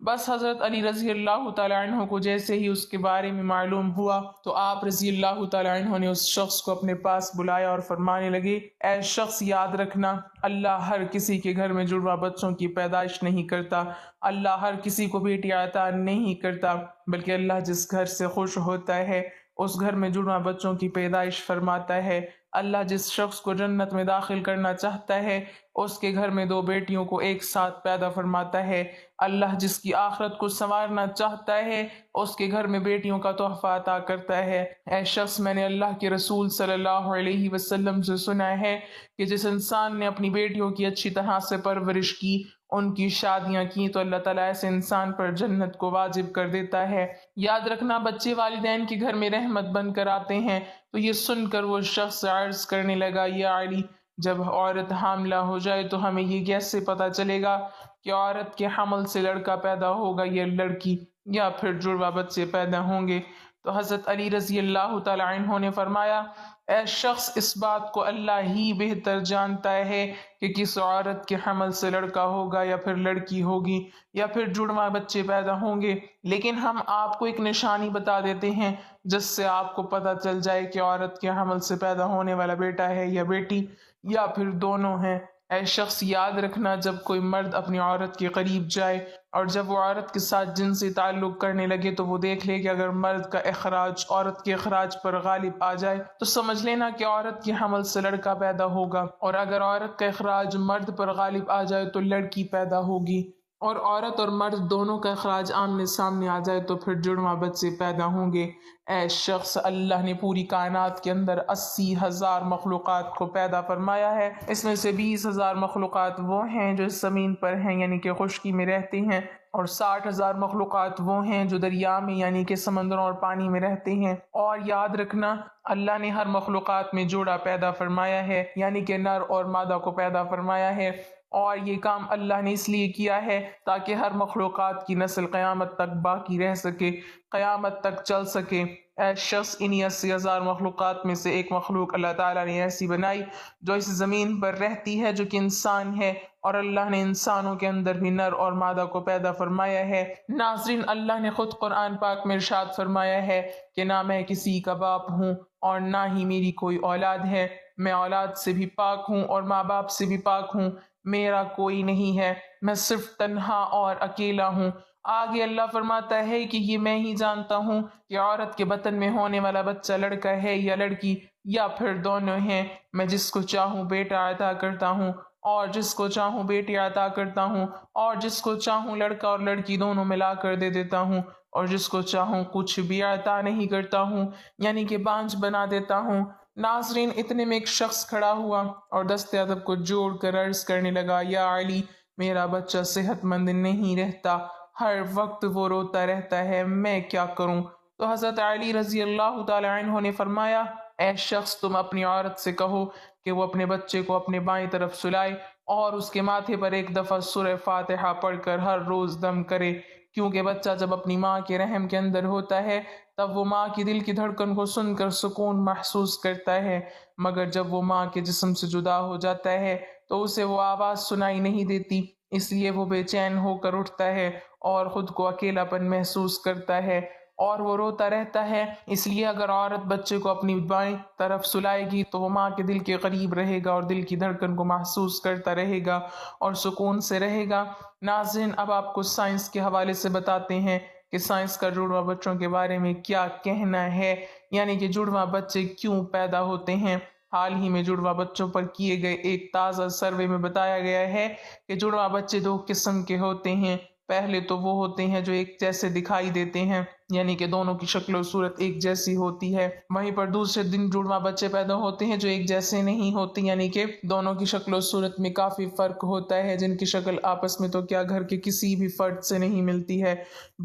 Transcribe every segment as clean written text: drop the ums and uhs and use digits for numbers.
بس حضرت علی رضی اللہ تعالیٰ عنہ کو جیسے ہی اس کے بارے میں معلوم ہوا تو آپ رضی اللہ تعالیٰ عنہ نے اس شخص کو اپنے پاس بلایا اور فرمانے لگے، اے شخص یاد رکھنا، اللہ ہر کسی کے گھر میں جڑواں بچوں کی پیدائش نہیں کرتا، اللہ ہر کسی کو بیٹی عطا نہیں کرتا، بلکہ اللہ جس گھر سے خوش ہوتا ہے اس گھر میں جڑواں بچوں کی پیدائش فرماتا ہے۔ اللہ جس شخص کو جنت میں داخل کرنا چاہتا ہے اس کے گھر میں دو بیٹیوں کو ایک ساتھ پیدا فرماتا ہے۔ اللہ جس کی آخرت کو سنوارنا چاہتا ہے اس کے گھر میں بیٹیوں کا تحفہ عطا کرتا ہے۔ اے شخص، میں نے اللہ کے رسول صلی اللہ علیہ وسلم سے سنا ہے کہ جس انسان نے اپنی بیٹیوں کی اچھی طرح سے پرورش کی، ان کی شادیاں کی، تو اللہ تعالیٰ ایسے انسان پر جنت کو واجب کر دیتا ہے۔ یاد رکھنا، بچے والدین کے گھر میں رحمت بن کر آتے ہیں۔ تو یہ سن کر وہ شخص عرض کرنے لگا، یا علی، جب عورت حاملہ ہو جائے تو ہمیں یہ کیسے پتہ چلے گا کہ عورت کے حمل سے لڑکا پیدا ہوگا یا لڑکی، یا پھر جڑواں بچے پیدا ہوں گے؟ تو حضرت علی رضی اللہ تعالیٰ عنہ نے فرمایا، اے شخص، اس بات کو اللہ ہی بہتر جانتا ہے کہ کس عورت کے حمل سے لڑکا ہوگا یا پھر لڑکی ہوگی یا پھر جڑواں بچے پیدا ہوں گے، لیکن ہم آپ کو ایک نشانی بتا دیتے ہیں جس سے آپ کو پتہ چل جائے کہ عورت کے حمل سے پیدا ہونے والا بیٹا ہے یا بیٹی یا پھر دونوں ہیں۔ اے شخص، یاد رکھنا، جب کوئی مرد اپنی عورت کے قریب جائے اور جب وہ عورت کے ساتھ جنسی تعلق کرنے لگے تو وہ دیکھ لے کہ اگر مرد کا اخراج عورت کے اخراج پر غالب آ جائے تو سمجھ لینا کہ عورت کے حمل سے لڑکا پیدا ہوگا، اور اگر عورت کا اخراج مرد پر غالب آ جائے تو لڑکی پیدا ہوگی، اور عورت اور مرد دونوں کا اخراج آمنے سامنے آ جائے تو پھر جڑواں بچے پیدا ہوں گے۔ اے شخص، اللہ نے پوری کائنات کے اندر 80,000 مخلوقات کو پیدا فرمایا ہے۔ اس میں سے 20,000 مخلوقات وہ ہیں جو اس زمین پر ہیں یعنی کہ خشکی میں رہتی ہیں، اور 60,000 مخلوقات وہ ہیں جو دریا میں یعنی کہ سمندروں اور پانی میں رہتے ہیں۔ اور یاد رکھنا، اللہ نے ہر مخلوقات میں جوڑا پیدا فرمایا ہے یعنی کہ نر اور مادہ کو پیدا فرمایا ہے، اور یہ کام اللہ نے اس لیے کیا ہے تاکہ ہر مخلوقات کی نسل قیامت تک باقی رہ سکے، قیامت تک چل سکے۔ اے شخص، انہی 80,000 مخلوقات میں سے ایک مخلوق اللہ تعالیٰ نے ایسی بنائی جو اس زمین پر رہتی ہے، جو کہ انسان ہے، اور اللہ نے انسانوں کے اندر بھی نر اور مادہ کو پیدا فرمایا ہے۔ ناظرین، اللہ نے خود قرآن پاک میں ارشاد فرمایا ہے کہ نہ میں کسی کا باپ ہوں اور نہ ہی میری کوئی اولاد ہے، میں اولاد سے بھی پاک ہوں اور ماں باپ سے بھی پاک ہوں، میرا کوئی نہیں ہے، میں صرف تنہا اور اکیلا ہوں۔ آگے اللہ فرماتا ہے کہ یہ میں ہی جانتا ہوں کہ عورت کے بطن میں ہونے والا بچہ لڑکا ہے یا لڑکی یا پھر دونوں ہیں، میں جس کو چاہوں بیٹا عطا کرتا ہوں اور جس کو چاہوں بیٹی عطا کرتا ہوں، اور جس کو چاہوں لڑکا اور لڑکی دونوں ملا کر دے دیتا ہوں، اور جس کو چاہوں کچھ بھی عطا نہیں کرتا ہوں یعنی کہ بانجھ بنا دیتا ہوں۔ ناظرین، اتنے میں ایک شخص کھڑا ہوا اور دست ادب کو جوڑ کر عرض کرنے لگا، یا علی، میرا بچہ صحت مند نہیں رہتا، ہر وقت وہ روتا رہتا ہے، میں کیا کروں؟ تو حضرت علی رضی اللہ تعالی عنہ نے فرمایا، اے شخص، تم اپنی عورت سے کہو کہ وہ اپنے بچے کو اپنے بائیں طرف سلائے اور اس کے ماتھے پر ایک دفعہ سورہ فاتحہ پڑھ کر ہر روز دم کرے، کیونکہ بچہ جب اپنی ماں کے رحم کے اندر ہوتا ہے تب وہ ماں کی دل کی دھڑکن کو سن کر سکون محسوس کرتا ہے، مگر جب وہ ماں کے جسم سے جدا ہو جاتا ہے تو اسے وہ آواز سنائی نہیں دیتی، اس لیے وہ بے چین ہو کر اٹھتا ہے اور خود کو اکیلا پن محسوس کرتا ہے اور وہ روتا رہتا ہے۔ اس لیے اگر عورت بچے کو اپنی بائیں طرف سلائے گی تو وہ ماں کے دل کے قریب رہے گا اور دل کی دھڑکن کو محسوس کرتا رہے گا اور سکون سے رہے گا۔ ناظرین، اب آپ کو سائنس کے حوالے سے بتاتے ہیں کہ سائنس کا جڑواں بچوں کے بارے میں کیا کہنا ہے، یعنی کہ جڑواں بچے کیوں پیدا ہوتے ہیں۔ حال ہی میں جڑواں بچوں پر کیے گئے ایک تازہ سروے میں بتایا گیا ہے کہ جڑواں بچے دو قسم کے ہوتے ہیں۔ پہلے تو وہ ہوتے ہیں جو ایک جیسے دکھائی دیتے ہیں یعنی کہ دونوں کی شکل و صورت ایک جیسی ہوتی ہے، وہیں پر دوسرے دن جڑواں بچے پیدا ہوتے ہیں جو ایک جیسے نہیں ہوتے یعنی کہ دونوں کی شکل و صورت میں کافی فرق ہوتا ہے، جن کی شکل آپس میں تو کیا گھر کے کسی بھی فرد سے نہیں ملتی ہے۔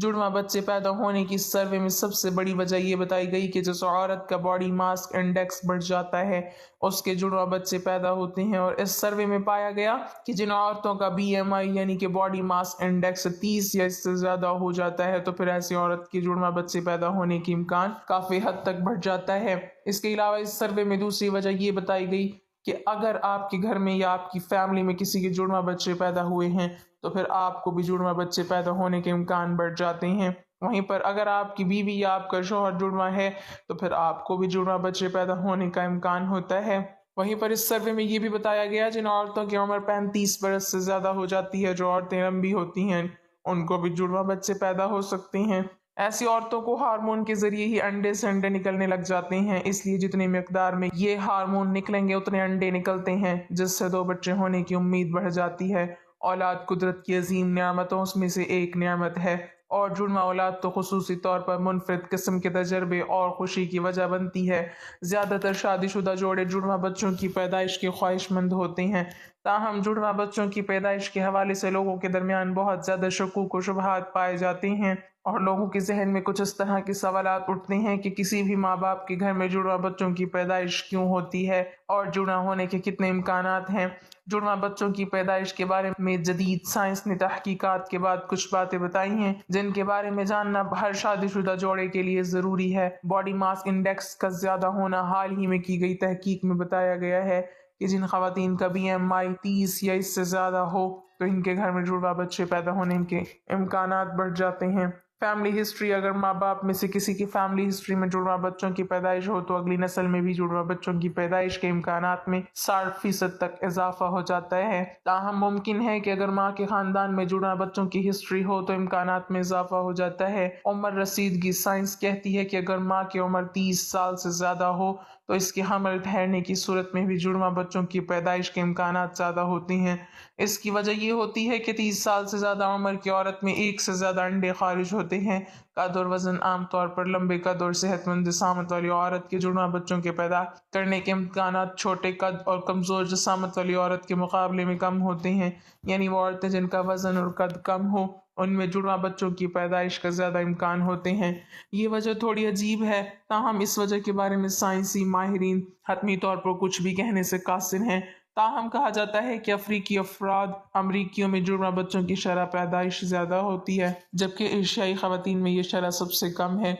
جڑواں بچے پیدا ہونے کی سروے میں سب سے بڑی وجہ یہ بتائی گئی کہ جس عورت کا باڈی ماس انڈیکس بڑھ جاتا ہے اس کے جڑواں بچے پیدا ہوتے ہیں، اور اس سروے میں پایا گیا کہ جن عورتوں کا BMI یعنی کہ باڈی ماس انڈیکس 30 یا اس سے زیادہ ہو جاتا ہے تو پھر ایسی عورت کی جڑواں بچے پیدا ہونے کی امکان کافی حد تک بڑھ جاتا ہے۔ اس کے علاوہ اس سروے میں دوسری وجہ یہ بتائی گئی کہ اگر آپ کے گھر میں یا آپ کی فیملی میں کسی کے جڑواں بچے پیدا ہوئے ہیں تو پھر آپ کو بھی جڑواں بچے پیدا ہونے کے امکان بڑھ جاتے ہیں۔ وہیں پر اگر آپ کی بیوی یا آپ کا شوہر جڑواں ہے تو پھر آپ کو بھی جڑواں بچے پیدا ہونے کا امکان ہوتا ہے۔ وہیں پر اس سروے میں یہ بھی بتایا گیا جن عورتوں کی عمر 35 برس سے زیادہ ہو جاتی ہے، جو عورتیں لمبی ہوتی ہیں، ان کو بھی جڑواں بچے پیدا ہو سکتے ہیں۔ ایسی عورتوں کو ہارمون کے ذریعے ہی انڈے سے انڈے نکلنے لگ جاتے ہیں، اس لیے جتنی مقدار میں یہ ہارمون نکلیں گے اتنے انڈے نکلتے ہیں، جس سے 2 بچے ہونے کی امید بڑھ جاتی ہے۔ اولاد قدرت کی عظیم نعمتوں میں سے ایک نعمت ہے، اور جڑواں اولاد تو خصوصی طور پر منفرد قسم کے تجربے اور خوشی کی وجہ بنتی ہے۔ زیادہ تر شادی شدہ جوڑے جڑواں بچوں کی پیدائش کے خواہش مند ہوتے ہیں، تاہم جڑواں بچوں کی پیدائش کے حوالے سے لوگوں کے درمیان بہت زیادہ شکوک و شبہات پائے جاتے ہیں، اور لوگوں کے ذہن میں کچھ اس طرح کے سوالات اٹھتے ہیں کہ کسی بھی ماں باپ کے گھر میں جڑواں بچوں کی پیدائش کیوں ہوتی ہے اور جڑواں ہونے کے کتنے امکانات ہیں۔ جڑواں بچوں کی پیدائش کے بارے میں جدید سائنس نے تحقیقات کے بعد کچھ باتیں بتائی ہیں جن کے بارے میں جاننا ہر شادی شدہ جوڑے کے لیے ضروری ہے۔ باڈی ماس انڈیکس کا زیادہ ہونا حال ہی میں کی گئی تحقیق میں بتایا گیا ہے کہ جن خواتین کا BMI 30 یا اس سے زیادہ ہو تو ان کے گھر میں جڑواں بچے پیدا ہونے کے امکانات بڑھ جاتے ہیں۔ فیملی ہسٹری: اگر ماں باپ میں سے کسی کی فیملی ہسٹری میں جڑواں بچوں کی پیدائش ہو تو اگلی نسل میں بھی جڑواں بچوں کی پیدائش کے امکانات میں 60% تک اضافہ ہو جاتا ہے۔ تاہم ممکن ہے کہ اگر ماں کے خاندان میں جڑواں بچوں کی ہسٹری ہو تو امکانات میں اضافہ ہو جاتا ہے۔ عمر رسیدگی: سائنس کہتی ہے کہ اگر ماں کی عمر 30 سال سے زیادہ ہو تو اس کے حمل ٹھہرنے کی صورت میں بھی جڑواں بچوں کی پیدائش کے امکانات زیادہ ہوتے ہیں۔ اس کی وجہ یہ ہوتی ہے کہ 30 سال سے زیادہ عمر کی عورت میں ایک سے زیادہ انڈے خارج ہوتے ہیں۔ قد اور وزن: عام طور پر لمبے قد اور صحت مند جسامت والی عورت کے جڑواں بچوں کے پیدا کرنے کے امکانات چھوٹے قد اور کمزور جسامت والی عورت کے مقابلے میں کم ہوتے ہیں، یعنی وہ عورتیں جن کا وزن اور قد کم ہو ان میں جڑواں بچوں کی پیدائش کا زیادہ امکان ہوتے ہیں۔ یہ وجہ تھوڑی عجیب ہے، تاہم اس وجہ کے بارے میں سائنسی ماہرین حتمی طور پر کچھ بھی کہنے سے قاصر ہیں۔ تاہم کہا جاتا ہے کہ افریقی افراد امریکیوں میں جڑواں بچوں کی شرح پیدائش زیادہ ہوتی ہے، جبکہ ایشیائی خواتین میں یہ شرح سب سے کم ہے۔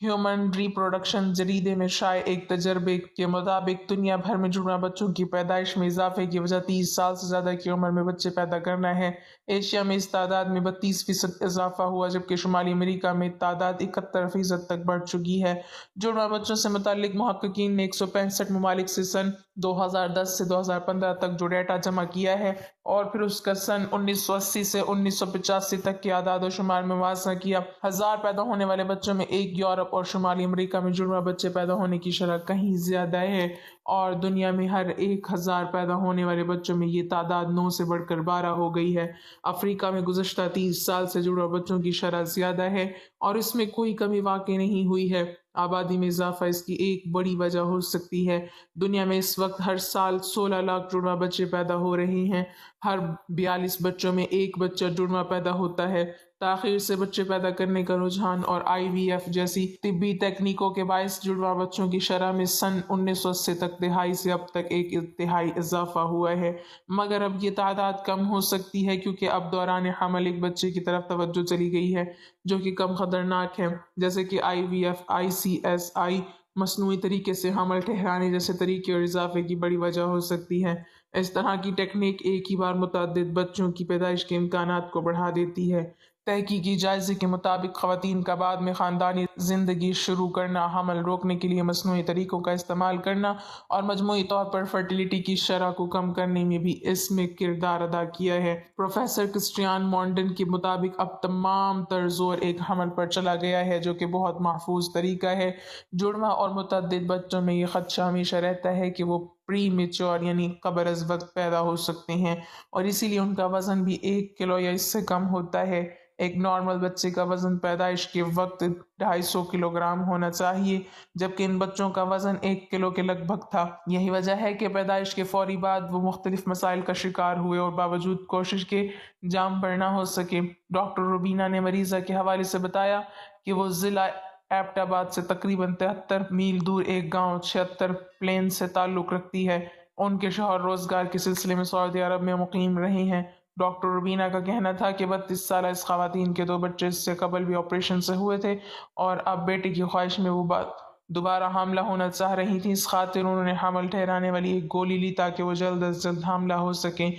ہیومن ری پروڈکشن جریدے میں شائع ایک تجربے کے مطابق دنیا بھر میں جڑواں بچوں کی پیدائش میں اضافے کی وجہ 30 سال سے زیادہ کی عمر میں بچے پیدا کرنا ہے۔ ایشیا میں اس تعداد میں 32% اضافہ ہوا، جبکہ شمالی امریکہ میں تعداد 71% تک بڑھ چکی ہے۔ جڑواں بچوں سے متعلق محققین نے 165 ممالک سے سن 2010 سے 2015 تک جو ڈیٹا جمع کیا ہے اور پھر اس کا سن 1980 سے 1985 تک کے اعداد و شمار میں موازنہ کیا۔ 1000 پیدا ہونے والے بچوں میں ایک یورپ اور شمالی امریکہ میں جڑواں بچے پیدا ہونے کی شرح کہیں زیادہ ہے، اور دنیا میں ہر 1000 پیدا ہونے والے بچوں میں یہ تعداد 9 سے بڑھ کر 12 ہو گئی ہے۔ افریقہ میں گزشتہ 30 سال سے جڑواں بچوں کی شرح زیادہ ہے اور اس میں کوئی کمی واقع نہیں ہوئی ہے۔ آبادی میں اضافہ اس کی ایک بڑی وجہ ہو سکتی ہے۔ دنیا میں اس وقت ہر سال 16 لاکھ جڑواں بچے پیدا ہو رہے ہیں۔ ہر 42 بچوں میں ایک بچہ جڑواں پیدا ہوتا ہے۔ تاخیر سے بچے پیدا کرنے کا رجحان اور IVF جیسی طبی تکنیکوں کے باعث جڑواں بچوں کی شرح میں سن 1980 تک دہائی سے اب تک 1/3 اضافہ ہوا ہے، مگر اب یہ تعداد کم ہو سکتی ہے کیونکہ اب دوران حمل ایک بچے کی طرف توجہ چلی گئی ہے جو کہ کم خطرناک ہے، جیسے کہ IVF، ICSI، مصنوعی طریقے سے حمل ٹھہرانے جیسے طریقے اور اضافے کی بڑی وجہ ہو سکتی ہے۔ اس طرح کی ٹیکنیک ایک ہی بار متعدد بچوں کی پیدائش کے امکانات کو بڑھا دیتی ہے۔ تحقیقی جائزے کے مطابق خواتین کا بعد میں خاندانی زندگی شروع کرنا، حمل روکنے کے لیے مصنوعی طریقوں کا استعمال کرنا اور مجموعی طور پر فرٹیلیٹی کی شرح کو کم کرنے میں بھی اس میں کردار ادا کیا ہے۔ پروفیسر کرسٹیان مونڈن کے مطابق اب تمام تر زور ایک حمل پر چلا گیا ہے جو کہ بہت محفوظ طریقہ ہے۔ جڑواں اور متعدد بچوں میں یہ خدشہ ہمیشہ رہتا ہے کہ وہ پری میچور یعنی قبل از وقت پیدا ہو سکتے ہیں، اور اسی لیے ان کا وزن بھی 1 کلو یا اس سے کم ہوتا ہے۔ ایک نارمل بچے کا وزن پیدائش کے وقت 250 کلو گرام ہونا چاہیے، جبکہ ان بچوں کا وزن 1 کلو کے لگ بھگ تھا۔ یہی وجہ ہے کہ پیدائش کے فوری بعد وہ مختلف مسائل کا شکار ہوئے اور باوجود کوشش کے جام پر نہ ہو سکے۔ ڈاکٹر روبینہ نے مریضہ کے حوالے سے بتایا کہ وہ ضلع ایبٹ آباد سے تقریباً 73 میل دور ایک گاؤں 76 پلین سے تعلق رکھتی ہے۔ ان کے شوہر روزگار کے سلسلے میں سعودی عرب میں مقیم رہے ہیں۔ ڈاکٹر روبینہ کا کہنا تھا کہ 32 سالہ اس خواتین کے 2 بچے اس سے قبل بھی آپریشن سے ہوئے تھے اور اب بیٹے کی خواہش میں وہ بات دوبارہ حاملہ ہونا چاہ رہی تھیں، اس خاطر انہوں نے حمل ٹھہرانے والی ایک گولی لی تاکہ وہ جلد از جلد حاملہ ہو سکیں۔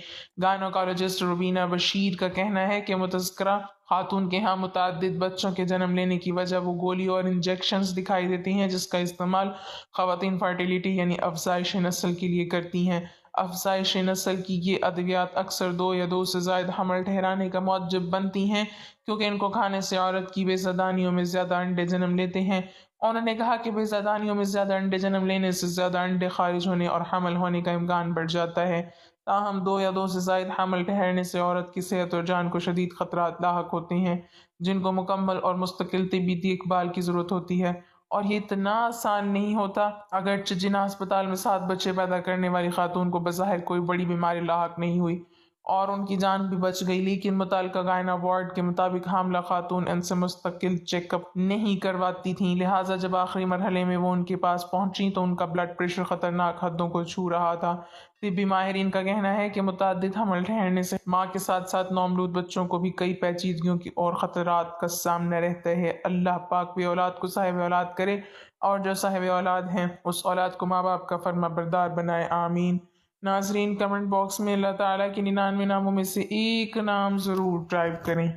گائنوکالوجسٹ روبینہ بشیر کا کہنا ہے کہ متذکرہ خاتون کے ہاں متعدد بچوں کے جنم لینے کی وجہ وہ گولی اور انجیکشنز دکھائی دیتی ہیں جس کا استعمال خواتین فرٹیلیٹی یعنی افزائش نسل کے لیے کرتی ہیں۔ افزائش نسل کی یہ ادویات اکثر دو یا دو سے زائد حمل ٹھہرانے کا موجب بنتی ہیں کیونکہ ان کو کھانے سے عورت کی بیضادانیوں میں زیادہ انڈے جنم لیتے ہیں۔ انہوں نے کہا کہ بیضادانیوں میں زیادہ انڈے جنم لینے سے زیادہ انڈے خارج ہونے اور حمل ہونے کا امکان بڑھ جاتا ہے۔ تاہم دو یا دو سے زائد حمل ٹھہرنے سے عورت کی صحت اور جان کو شدید خطرات لاحق ہوتے ہیں جن کو مکمل اور مستقل طبی دیکھ بھال کی ضرورت ہوتی ہے، اور یہ اتنا آسان نہیں ہوتا۔ اگرچہ جناح ہسپتال میں 7 بچے پیدا کرنے والی خاتون کو بظاہر کوئی بڑی بیماری لاحق نہیں ہوئی اور ان کی جان بھی بچ گئی، لیکن متعلقہ گائنا وارڈ کے مطابق حاملہ خاتون ان سے مستقل چیک اپ نہیں کرواتی تھیں، لہٰذا جب آخری مرحلے میں وہ ان کے پاس پہنچیں تو ان کا بلڈ پریشر خطرناک حدوں کو چھو رہا تھا۔ طبی ماہرین کا کہنا ہے کہ متعدد حمل ٹھہرنے سے ماں کے ساتھ ساتھ نومولود بچوں کو بھی کئی پیچیدگیوں کی اور خطرات کا سامنا رہتا ہے۔ اللہ پاک بھی اولاد کو صاحب اولاد کرے، اور جو صاحب اولاد ہیں اس اولاد کو ماں باپ کا فرما بردار بنائے، آمین۔ ناظرین، کمنٹ باکس میں اللہ تعالیٰ کے 99 ناموں میں سے ایک نام ضرور ٹائپ کریں۔